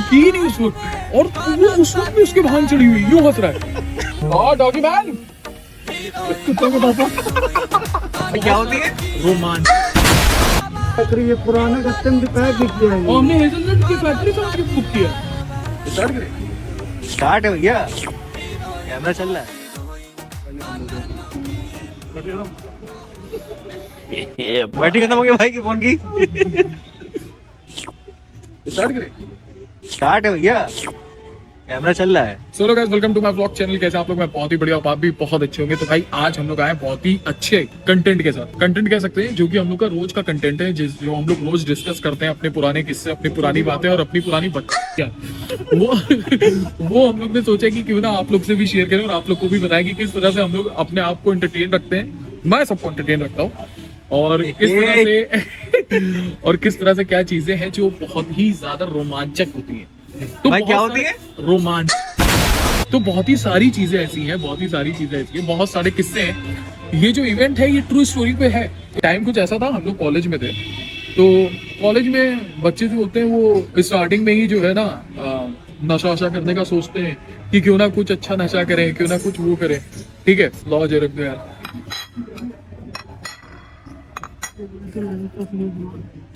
की नहीं उस वक्त, और वो उस वक्त भी उसके भान चढ़ी हुई, यूं हंस रहा है। और डॉगी मैन कुत्तों के पापा क्या होती है? रोमांच। ये पुराने कस्टम की पैक दिख गया है। और हमने हेजलनट की फैक्ट्री से आके बुक किया। स्टार्ट करें? स्टार्ट है भैया, कैमरा चल रहा है। बैटरी खत्म हो गई भाई की फोन की। स्टार्ट करें? स्टार्ट है भैया, कैमरा चल रहा है। So guys, welcome to my vlog channel. कैसे आप लोग? मैं बहुत ही बढ़िया, आप भी बहुत अच्छे होंगे। तो भाई आज हम लोग आए बहुत ही अच्छे कंटेंट के साथ। कंटेंट कह सकते हैं जो कि हम लोग का रोज का कंटेंट है, जो हम लोग रोज डिस्कस करते हैं, अपने पुराने किस्से, अपनी पुरानी बातें और अपनी पुरानी क्या वो हम लोग ने सोचा कि क्यों ना आप लोग से भी शेयर करें और आप लोग को भी बताएं कि किस तरह से हम लोग अपने आप को एंटरटेन रखते हैं। मैं सबको एंटरटेन रखता हूँ, और किस तरह से और किस तरह से क्या चीजें हैं जो बहुत ही ज्यादा रोमांचक होती हैं। तो भाई क्या होती है? रोमांच। तो बहुत ही सारी चीजें ऐसी हैं, बहुत ही सारी चीजें ऐसी हैं, बहुत सारे किस्से हैं। ये जो इवेंट है ये ट्रू स्टोरी पे है। टाइम कुछ ऐसा था, हम लोग कॉलेज में थे, तो कॉलेज में बच्चे जो होते हैं वो स्टार्टिंग में ही जो है ना नशा वशा करने का सोचते हैं कि क्यों ना कुछ अच्छा नशा करें, क्यों ना कुछ वो करें। ठीक है, लॉ जे रख दो यार,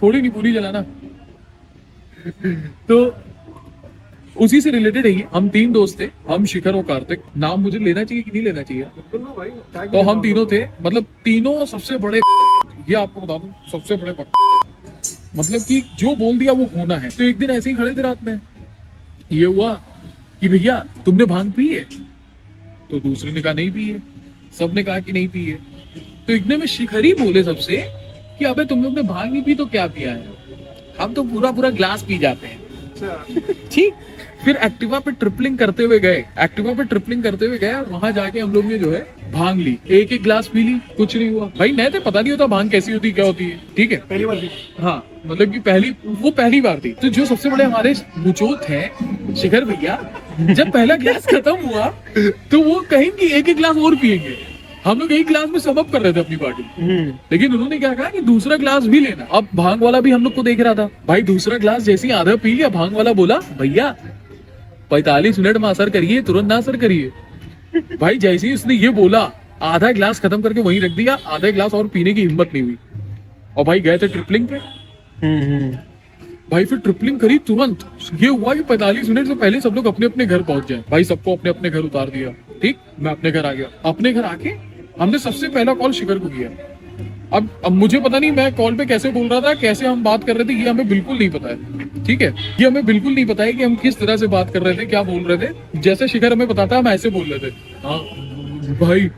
थोड़ी नहीं पूरी जलाना। तो उसी से रिलेटेड है ये। हम तीन दोस्त थे, हम शिखर और कार्तिक। नाम मुझे लेना चाहिए कि नहीं लेना चाहिए? तो हम तीनों थे, मतलब तीनों सबसे बड़े, ये आपको बता दूं, सबसे बड़े मतलब कि जो बोल दिया वो होना है। तो एक दिन ऐसे ही खड़े थे रात में, ये हुआ कि भैया तुमने भांग पी है? तो दूसरे ने कहा नहीं पी है, सबने कहा कि नहीं पी है। तो इतने में शिखर ही बोले सबसे कि अबे तुम लोग ने भांग नहीं पी तो क्या पिया है? हम तो पूरा पूरा ग्लास पी जाते हैं। ठीक, फिर एक्टिवा पे ट्रिपलिंग करते हुए गए और वहां जाके हम लोग ने जो है भांग ली, एक एक ग्लास पी ली, कुछ नहीं हुआ। भाई नए थे, पता नहीं होता भांग कैसी होती, क्या होती है। ठीक है, पहली बार थी। हाँ, मतलब कि पहली बार थी। तो जो सबसे बड़े हमारे मुचोत है शिखर भैया, जब पहला ग्लास खत्म हुआ तो वो कहेंगे एक एक ग्लास और पियेंगे। हम लोग एक ग्लास में सबअप कर रहे थे अपनी पार्टी, लेकिन उन्होंने क्या कहा कि दूसरा ग्लास भी लेना। अब भांग वाला भी हम लोग को देख रहा था। भाई दूसरा ग्लास जैसे ही आधा पी लिया, भांग वाला बोला भैया 45 मिनट में असर करिए, तुरंत ना असर करिए। भाई जैसे ही उसने ये बोला, आधा ग्लास खत्म करके वहीं रख दिया, आधा ग्लास और पीने की हिम्मत नहीं हुई। और भाई गए थे ट्रिपलिंग पे। भाई फिर ट्रिपलिंग करी, तुरंत ये हुआ कि 45 मिनट से पहले सब लोग अपने अपने घर पहुंच जाए। भाई सबको अपने अपने घर उतार दिया। ठीक, मैं अपने घर आ गया। अपने घर आके हमने सबसे पहला कॉल शिखर को किया। अब मुझे पता नहीं मैं कॉल पे कैसे बोल रहा था, कैसे हम बात कर रहे थे, ये हमें बिल्कुल नहीं पता है। ठीक है, ये हमें बिल्कुल नहीं पता है कि हम किस तरह से बात कर रहे थे, क्या बोल रहे थे। जैसे शिखर हमें बताता है हम ऐसे बोल रहे थे, हाँ भाई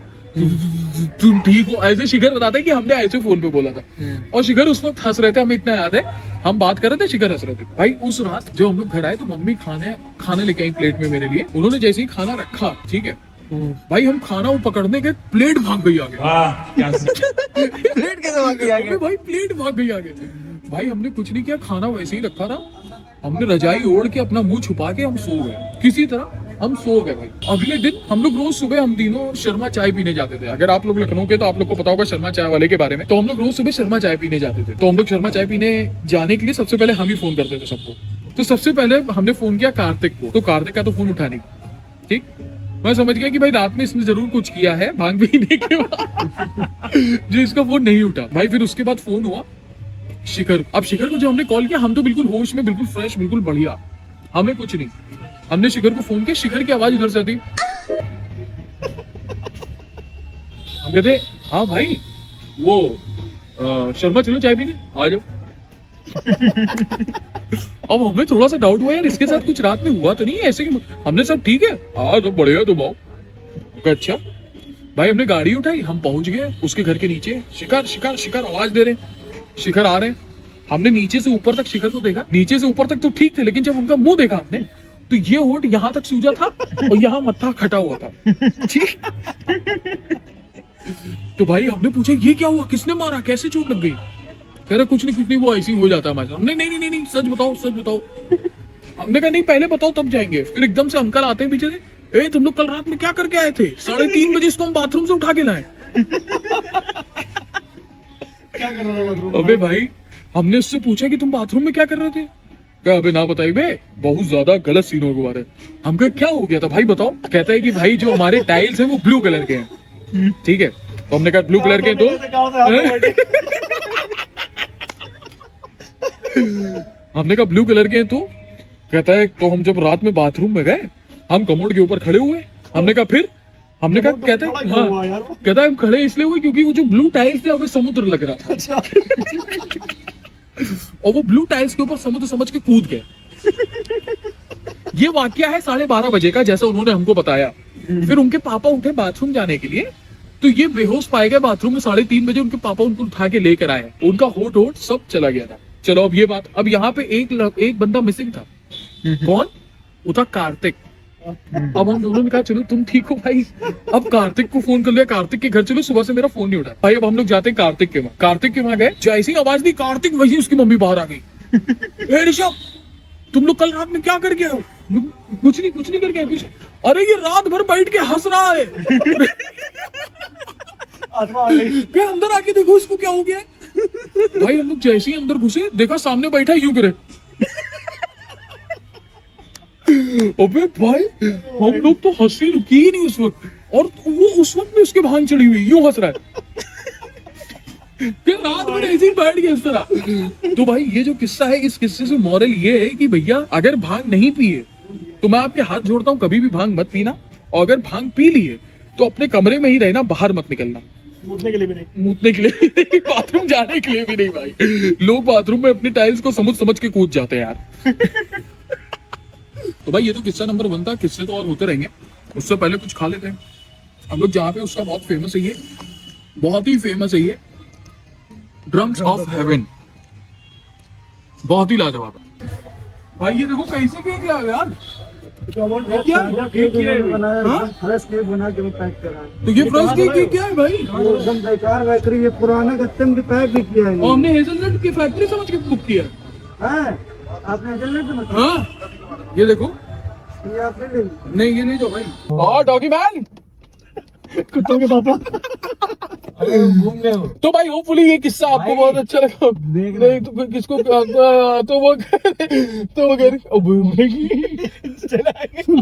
तुम ठीक हो, ऐसे शिखर बताता है कि हमने ऐसे फोन पे बोला था। और शिखर उस वक्त हंस रहे थे, हमें इतना याद है। हम बात कर रहे थे, शिखर हंस रहे थे। भाई उस रात जब हम लोग घर आए तो मम्मी खाना लेके आई प्लेट में मेरे लिए। उन्होंने जैसे ही खाना रखा, ठीक है भाई, हम खाना वो पकड़ने के प्लेट भाग गई आगे। प्लेट कैसे भाग गई आगे? भाई प्लेट भाग गई आगे। भाई हमने कुछ नहीं किया, खाना वैसे ही रखा था। हमने रजाई ओढ़ के अपना मुंह छुपा के हम सो गए, किसी तरह हम सो गए। भाई अगले दिन हम लोग रोज सुबह हम तीनों शर्मा चाय पीने जाते थे। अगर आप लोग लखनऊ के तो आप लोग को पता होगा शर्मा चाय वाले के बारे में। तो हम लोग रोज सुबह शर्मा चाय पीने जाते थे। तो हम लोग शर्मा चाय पीने जाने के लिए सबसे पहले हम ही फोन करते थे सबको। तो सबसे पहले हमने फोन किया कार्तिक को, तो कार्तिक का तो फोन उठा नहीं। ठीक, मैं समझ गया कि भाई रात में इसने जरूर कुछ किया है भांग पीने के बाद जो इसका फोन नहीं उठा। भाई फिर उसके बाद फोन हुआ शिखर। अब शिखर को जब हमने कॉल किया, हम तो बिल्कुल होश में, बिल्कुल फ्रेश, बिल्कुल बढ़िया, हमें कुछ नहीं। हमने शिखर को फोन किया, शिखर की आवाज उधर से आती। हम कहते हाँ भाई वो शर्मा चलो चाय पीने आ जाओ। अब हमें थोड़ा सा डाउट हुआ यार, इसके साथ कुछ रात में हुआ तो नहीं है ऐसे कि हमने सब ठीक है, हाँ तो बढ़िया तुम आओ। अच्छा भाई, हमने गाड़ी उठाई, हम पहुंच गए उसके घर के नीचे। शिखर शिखर शिखर आवाज दे रहे, शिखर आ रहे। हमने नीचे से ऊपर तक शिखर को देखा, नीचे से ऊपर तक तो ठीक थे, लेकिन जब उनका मुंह देखा हमने तो ये होठ यहाँ तक सूजा था और यहाँ मत्था खटा हुआ था। ठीक, तो भाई हमने पूछा ये क्या हुआ, किसने मारा, कैसे चोट लग गई? कह रहा कुछ नहीं वो ऐसे ही हो जाता है हमारे साथ। हमने नहीं सच बताओ। हमने कहा नहीं पहले बताओ तब जाएंगे। फिर एकदम से अंकल आते हैं पीछे से, ए तुम लोग कल रात में क्या करके आए थे? 3:30 बजे इसको हम बाथरूम से उठा के लाए। क्या कर रहा था? अबे भाई हमने उससे पूछा कि तुम बाथरूम में क्या कर रहे थे? क्या अबे ना बताइए बे, बहुत ज्यादा गलत सीन हो गया। हम कहा क्या हो गया था भाई बताओ? कहता है कि भाई जो हमारे टाइल्स हैं वो ब्लू कलर के हैं। ठीक है, तो हमने कहा ब्लू कलर के तो हमने कहा ब्लू कलर के हैं तो कहता है तो हम जब रात में बाथरूम में गए, हम कमोड के ऊपर खड़े हुए। हमने कहा फिर? हमने कहा कहता है हाँ, कहता है हम खड़े इसलिए हुए क्योंकि वो जो ब्लू टाइल्स थे हमें समुद्र लग रहा था। और वो ब्लू टाइल्स के ऊपर समुद्र समझ के कूद गए। ये वाकया है 12:30 बजे का, जैसा उन्होंने हमको बताया। फिर उनके पापा उठे बाथरूम जाने के लिए, तो ये बेहोश पाए गए बाथरूम में। 3:30 बजे उनके पापा उनको उठा के लेकर आए। उनका होठ सब चला गया था। चलो अब ये बात, अब यहाँ पे एक बंदा मिसिंग था। कौन? वो था कार्तिक। अब हम दोनों ने कहा चलो तुम ठीक हो भाई, अब कार्तिक को फोन कर लिया, कार्तिक के घर चलो। सुबह से मेरा फोन नहीं उठा भाई। अब हम लोग जाते हैं कार्तिक के वहां। कार्तिक के वहां गए, जैसी आवाज दी कार्तिक, वही उसकी मम्मी बाहर आ गई। ए ऋषभ, तुम लोग कल रात में क्या कर गए हो? कुछ नहीं कर गए कुछ। अरे ये रात भर बैठ के हंस रहा है। क्या अंदर आके देखो इसको क्या हो गया। भाई हम लोग जैसे ही अंदर घुसे, देखा सामने बैठा यूं करे। अबे भाई हम लोग तो हंसी रुकी ही नहीं उस वक्त, और वो उस वक्त में उसके भांग चढ़ी हुई यूं हंस रहा है। फिर रात भर ऐसे ही बैठ गया इस तरह। तो भाई ये जो किस्सा है, इस किस्से से मॉरल ये है कि भैया अगर भांग नहीं पिए तो मैं आपके हाथ जोड़ता हूँ कभी भी भांग मत पीना, और अगर भांग पी लिए तो अपने कमरे में ही रहना, बाहर मत निकलना। मूतने के लिए भी नहीं, मूतने के लिए नहीं, बाथरूम जाने के लिए भी नहीं भाई। लोग बाथरूम में अपनी टाइल्स को समझ के कूद जाते हैं यार। तो भाई ये तो किस्सा नंबर 1 था। किस्से तो और होते रहेंगे, उससे पहले कुछ खा लेते हैं हम लोग। जहाँ पे उसका बहुत फेमस है, ये बहुत ही फेमस है, ये ड्रम्स ऑफ हेवन, बहुत ही लाजवाब है भाई। ये देखो कैसे केक लाया यार। फ्रेश केक बना के पैक करा। तो ये फ्रेश केक क्या है भाई? एकदम बेकार बेकरी, ये पुराने गत्ते में पैक भी किया है। और हमने हेजलनट की फैक्ट्री समझ के बुक किया हैं? आपने हेजलनट में? हाँ ये देखो। ये आपने ले ली? नहीं ये नहीं जो भाई। और डॉगी मैन कुत्तों के पापा घूम गए हो। तो भाई होपफुली ये किस्सा आपको बहुत अच्छा लगा। नहीं तो किसको तो वो कह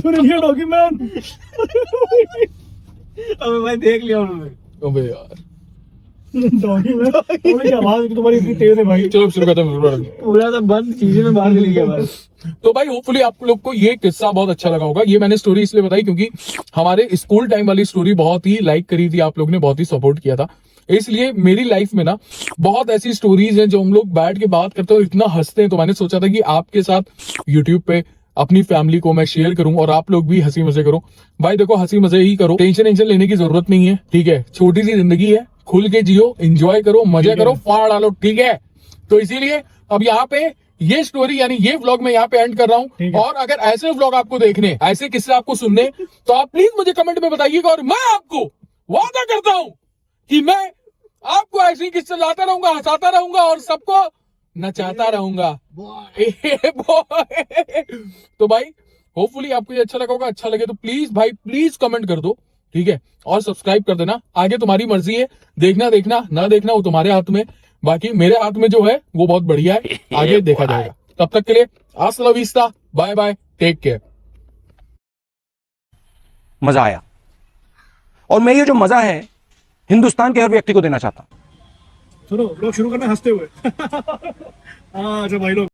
रही डॉगी मैन। अबे भाई देख लिया उन्होंने। अबे यार डॉगी मैन, आवाज तुम्हारी इतनी तेज है भाई। चलो शुरू करते हैं। पूरा तो बंद चीजें में बाहर चली गया भाई। तो भाई होपफुली आप लोग को ये किस्सा बहुत अच्छा लगा होगा। ये मैंने स्टोरी इसलिए बताई क्योंकि हमारे स्कूल टाइम वाली स्टोरी बहुत ही लाइक करी थी, आप लोग ने बहुत ही सपोर्ट किया था। इसलिए मेरी लाइफ में ना बहुत ऐसी स्टोरीज हैं जो हम लोग बैठ के बात करते हैं और इतना हंसते हैं। तो मैंने सोचा था कि आपके साथ यूट्यूब पे अपनी फैमिली को मैं शेयर करूं और आप लोग भी हंसी मजे करो। भाई देखो हंसी मजे ही करो, टेंशन लेने की जरूरत नहीं है, ठीक है? छोटी सी जिंदगी है, खुल के जियो, एंजॉय करो, मजे करो, फाड़ डालो, ठीक है? तो इसीलिए अब यहाँ पे ये स्टोरी यानी ये व्लॉग मैं यहाँ पे एंड कर रहा हूँ। और अगर ऐसे व्लॉग आपको देखने, ऐसे किस्से आपको सुनने, तो आप प्लीज मुझे कमेंट में बताइएगा। और मैं आपको वादा करता हूं कि मैं आपको ऐसे ही किस्से लाता रहूंगा, हंसाता रहूंगा और सबको नचाता रहूंगा। तो भाई होपफुली आपको ये अच्छा लगा होगा। अच्छा लगे तो प्लीज भाई प्लीज कमेंट कर दो, ठीक है? और सब्सक्राइब कर देना। आगे तुम्हारी मर्जी है, देखना ना देखना वो तुम्हारे हाथ में। बाकी मेरे हाथ में जो है वो बहुत बढ़िया है, आगे देखा जाएगा। तब तक के लिए हasta la vista, bye bye, take care. मजा आया, और मैं ये जो मजा है हिंदुस्तान के हर व्यक्ति को देना चाहता हूं। सुनो लोग शुरू करना हंसते हुए। हाँ अच्छा भाई लोग।